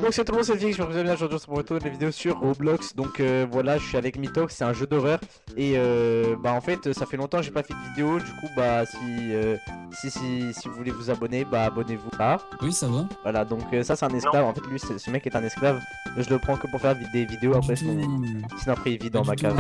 Donc c'est tout le monde, c'est Fix, je vous aime bien, aujourd'hui c'est pour retourner des vidéos sur Roblox. Donc voilà, je suis avec Mitox, c'est un jeu d'horreur. Et bah en fait, ça fait longtemps que j'ai pas fait de vidéo. Du coup, bah si vous voulez vous abonner, bah abonnez-vous là. Oui, ça va. Voilà, donc ça c'est un esclave. En fait, lui, ce mec est un esclave. Je le prends que pour faire des vidéos, après sinon après il vit dans ma cave.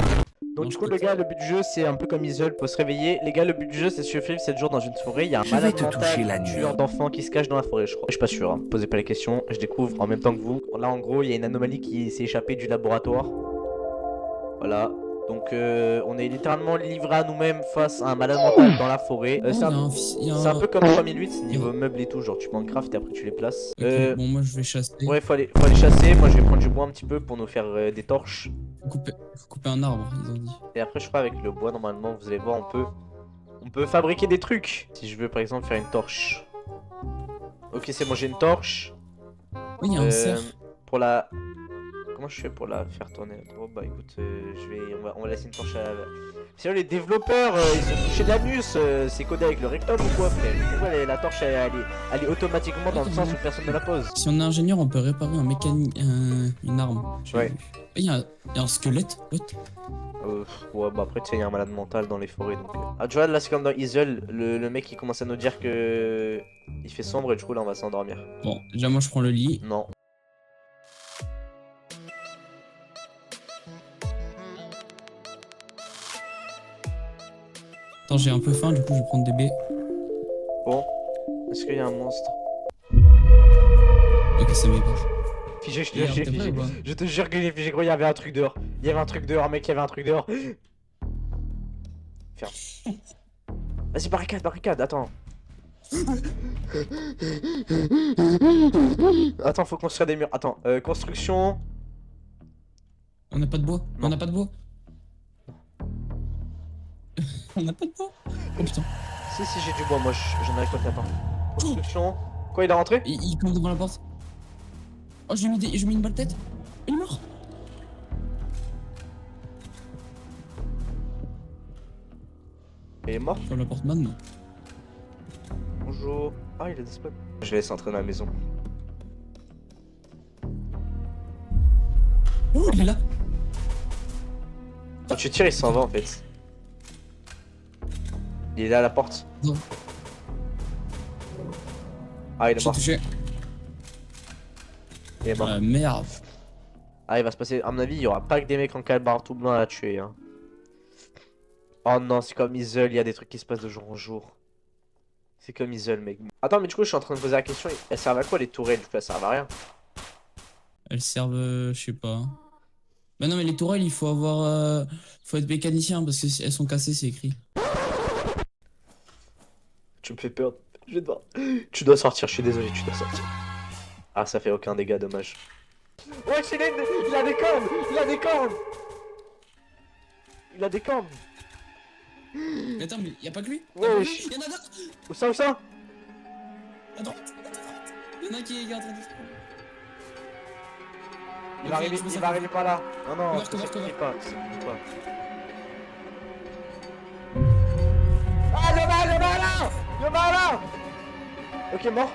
Donc du coup le gars, le but du jeu c'est un peu comme Isol, faut se réveiller. Les gars, le but du jeu c'est survivre 7 jours dans une forêt. Il y a un malade mental, tueur d'enfants qui se cache dans la forêt, je crois. Je suis pas sûr, hein. Posez pas les questions, je découvre en même temps que vous. Là en gros il y a une anomalie qui s'est échappée du laboratoire. Voilà. Donc on est littéralement livré à nous-mêmes face à un malade mental dans la forêt. C'est un peu comme 3008 niveau meubles et tout, genre tu Minecraft et après tu les places. Ok, bon moi je vais chasser. Ouais, faut aller chasser. Moi je vais prendre du bois un petit peu pour nous faire des torches. Faut couper un arbre, ils ont dit. Et après je crois avec le bois normalement vous allez voir on peut fabriquer des trucs. Si je veux par exemple faire une torche. Ok, c'est bon, j'ai une torche. Oui, il y a un cerf. Pour la... Comment je fais pour la faire tourner? Oh bah écoute, on va laisser une torche à... Sinon les développeurs, ils ont touché de l'anus, c'est codé avec le rectum ou quoi frère? Pourquoi la torche elle est automatiquement dans le sens où personne ne la pose? Si on est ingénieur, on peut réparer un mécanique, une arme. Ouais. Il y a un squelette, what? Ouais, bah après tu sais, il y a un malade mental dans les forêts donc... Ah tu vois là c'est comme dans Isle, le mec il commence à nous dire que... Il fait sombre et du coup là on va s'endormir. Bon, déjà moi je prends le lit. Non. Attends, j'ai un peu faim, du coup je vais prendre des baies. Bon, est-ce qu'il y a un monstre? Ok, ça m'égage. Figé, je te jure, figé. Je te jure que j'ai figé, gros, il y avait un truc dehors. Il y avait un truc dehors, mec, il y avait un truc dehors. Ferme. Vas-y, barricade, attends. Attends, faut construire des murs. Attends, construction. On n'a pas de bois. Non. On n'a pas de bois. On n'a pas de bois. Oh putain. Si, j'ai du bois, moi j'en ai récolté, attends. Construction. Quoi, il est rentré? Il commence devant la porte. Oh, je lui ai mis une balle tête. Il est mort. Il est mort? Sur la porte maintenant. Bonjour. Ah, il a disparu. Je vais laisser entrer dans la maison. Oh, il est là. Quand tu tires, il s'en va en fait. Il est là à la porte. Non. Ah, il est J'ai mort. touché. Il est mort. Merde. Ah, il va se passer. À mon avis, il y aura pas que des mecs en calbar tout blanc à tuer. Hein. Oh non, c'est comme Isle, il y a des trucs qui se passent de jour en jour. C'est comme Isle, mec. Attends, mais du coup, je suis en train de poser la question. Elles servent à quoi les tourelles? Du coup, elles servent à rien. Elles servent, je sais pas. Bah non, mais les tourelles, il faut avoir. Faut être mécanicien parce que si elles sont cassées, c'est écrit. Tu me fais peur. Je vais te voir. Tu dois sortir, je suis désolé, tu dois sortir. Ah, ça fait aucun dégât, dommage. Ouais, il a des cornes! Il a des cornes! Il a des cornes! Mais attends, mais y'a pas que lui? Ouais, Il y en a d'autres! Où ça? À droite! Il y en a un qui est en train de... Il va arriver par là. Non, non, Cover. pas. Ah, il y en a là! Ok, mort.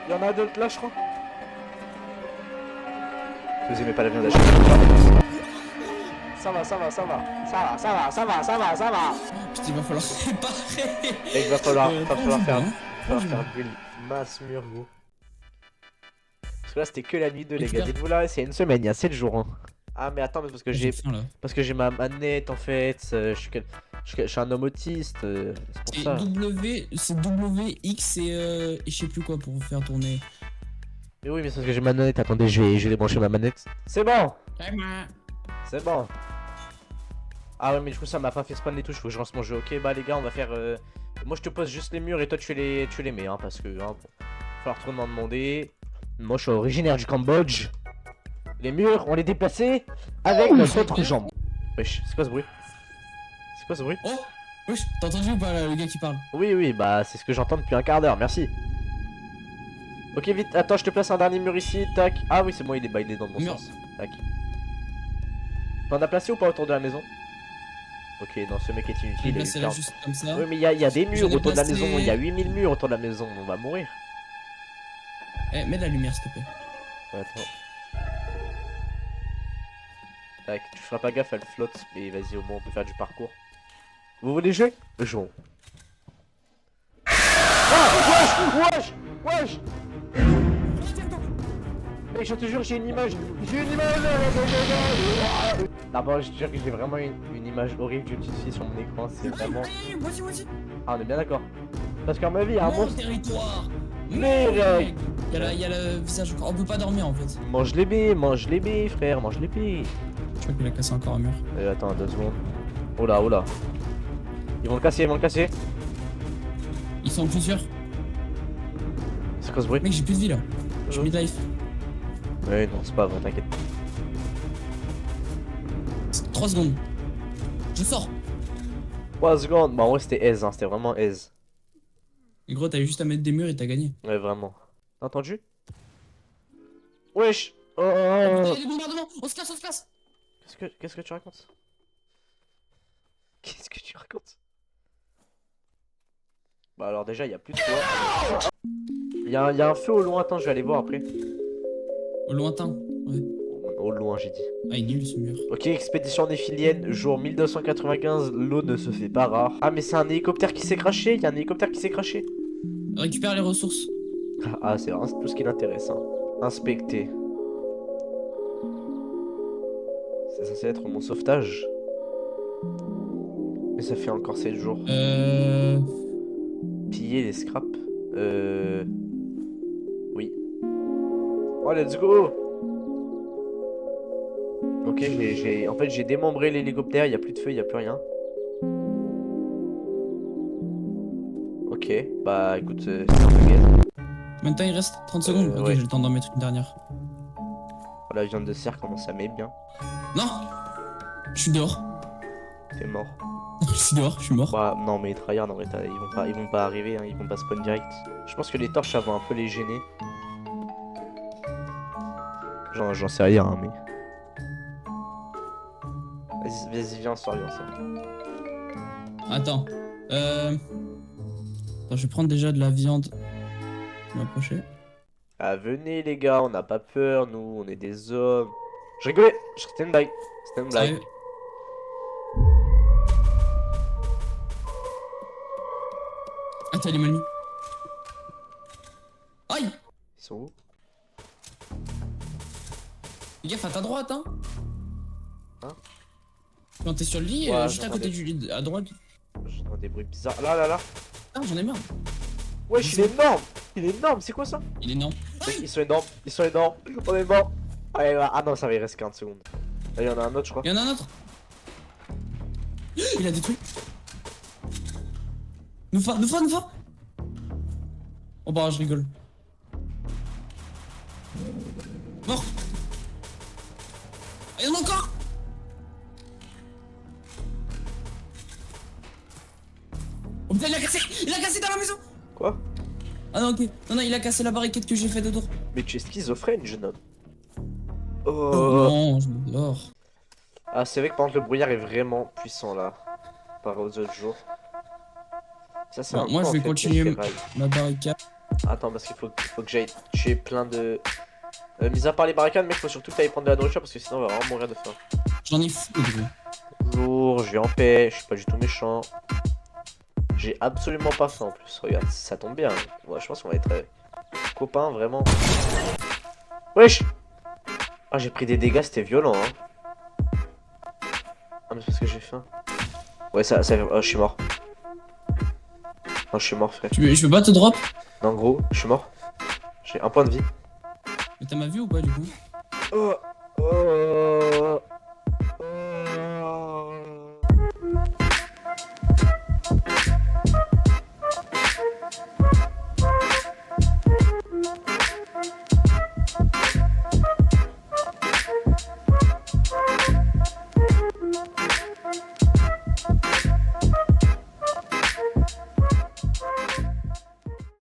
Il y en a d'autres là, je crois. Vous aimez pas la viande hachée? Ça va. Putain, il va falloir réparer! Et il va falloir faire une masse mur, gros. Parce que là, c'était que la nuit 2, les gars. Dites-vous là, c'est une semaine, il y a 7 jours. Hein. Ah, mais attends, mais parce que j'ai ma manette en fait. Je suis un homme autiste. C'est pour ça. C'est W, X et je sais plus quoi pour faire tourner. Mais oui, mais c'est parce que j'ai ma manette. Attendez, je vais débrancher ma manette. C'est bon! C'est bon! Ah ouais, mais du coup, ça m'a pas fait spawn les touches. Faut que je lance mon jeu. Ok, bah les gars, on va faire. Moi, je te pose juste les murs et toi, tu les mets. Hein, parce que, hein, bon, falloir trop m'en demander. Moi, je suis originaire du Cambodge. Les murs, on les déplaçait avec notre autre jambe. Wesh, c'est quoi ce bruit? Oh! Wesh, t'as entendu ou pas le gars qui parle? Oui, bah c'est ce que j'entends depuis un quart d'heure, merci. Ok, vite, attends, je te place un dernier mur ici, tac. Ah oui, c'est bon, il est bailé dans le bon sens. Tac. T'en as placé ou pas autour de la maison? Ok, non, ce mec est inutile. Il est placé là juste comme ça. Oui, mais il y a des murs autour de la maison, il y a 8000 murs autour de la maison, on va mourir. Eh, mets de la lumière s'il te plaît. Ouais, attends. Tac, tu feras pas gaffe, elle flotte, mais vas-y, au moins on peut faire du parcours. Vous voulez jouer? Jouons. Ah! Wesh! Wesh! Wesh! Mec, je te jure, j'ai une image! J'ai une image! D'abord, je te jure que j'ai vraiment une image horrible que j'utilise sur mon écran, c'est vraiment... Vas-y. Ah, on est bien d'accord. Parce qu'à ma vie, il y a un Mon monstre... territoire. Mais Mec. Il y a le visage encore. On peut pas dormir en fait. mange les baies, frère, mange les baies. Je crois qu'il a cassé encore un mur. Attends, 2 secondes. Oh là, oh là. Ils vont le casser, ils vont le casser. Ils sont plusieurs. C'est quoi ce bruit? Mec, j'ai plus de vie là. Je suis mid-life. Ouais, non, c'est pas vrai, t'inquiète. 3 secondes. Je sors. 3 secondes. Bah, en vrai, c'était aise, hein, c'était vraiment aise. Et gros, t'avais juste à mettre des murs et t'as gagné. Ouais, vraiment. T'as entendu? Wesh! Oh, oh, Oh, oh, putain, oh. il y a des bombardements. On se casse, on se casse. Qu'est-ce que tu racontes? Qu'est-ce que tu racontes? Bah, alors, déjà, il y a plus de toi. Il y a un feu au lointain, je vais aller voir après. Au lointain. Ouais. Au loin, j'ai dit. Ah, il est nul ce mur. Ok, expédition néphilienne, jour 1295, l'eau ne se fait pas rare. Ah, mais c'est un hélicoptère qui s'est craché, il y a un hélicoptère qui s'est craché. Récupère les ressources. Ah, c'est vraiment tout ce qui l'intéresse. Hein. Inspecter. C'est censé être mon sauvetage. Mais ça fait encore 7 jours. Piller les scraps. Oui. Oh, let's go! Ok, en fait, j'ai démembré l'hélicoptère, il n'y a plus de feu, il n'y a plus rien. Ok, bah écoute, c'est un peu gay. Combien de temps il reste? 30 secondes? Ok, ouais. j'ai le temps d'en mettre une dernière. Oh, la viande de cerf commence à m'aimer bien. Non! Je suis dehors. T'es mort. Je suis dehors, je suis mort. Bah non mais tryhard en vrai, ils vont pas arriver, hein, ils vont pas spawn direct. Je pense que les torches ça va un peu les gêner. J'en sais rien hein, mais... Vas-y viens on sort, viens on sort. Attends. Attends, je vais prendre déjà de la viande. Je vais m'approcher. Ah venez les gars, on n'a pas peur, nous, on est des hommes. Je rigolais, c'était une blague. C'était une blague. Sérieux? Attends, il est mal mis. Aïe! Ils sont où? Fais gaffe à ta droite, hein! Hein? Quand t'es sur le lit, Ouais, juste à côté du lit, à droite. J'entends des bruits bizarres. Là. Ah, j'en ai marre. Wesh, il est énorme! Il est énorme, c'est quoi ça? Il est énorme. Ils sont énormes, on est mort. Allez, ah non, ça va, il reste 40 secondes. Là, il y en a un autre, je crois. Il y en a un autre. Il a détruit. Nous fa. Oh bah, je rigole. Mort. Ah, il y en a encore. Oh putain, il a cassé dans la maison. Quoi? Ah non, ok. Non, il a cassé la barricade que j'ai faite autour. Mais tu es schizophrène, jeune homme. Oh Oh. non, je me dors. Ah, c'est vrai que par contre, le brouillard est vraiment puissant là. Par aux autres jours. Ça, c'est Bon, un moi, peu, je en vais fait, continuer les ma barricade. Attends, parce qu'il faut que j'aille tuer plein de. Mis à part les barricades, mec, faut surtout que t'ailles prendre de la nourriture parce que sinon on va vraiment mourir de faim. J'en ai fou, gros. Bonjour, je vais en paix, je suis pas du tout méchant. J'ai absolument pas faim en plus, regarde, ça tombe bien. Ouais, je pense qu'on va être copains vraiment. Wesh! Ah, j'ai pris des dégâts, c'était violent, hein. Ah, mais c'est parce que j'ai faim. Ouais, oh, je suis mort. Non, je suis mort, frère. Je peux pas te drop? Non, gros, je suis mort. J'ai un point de vie. Mais t'as ma vue ou pas, du coup? Oh,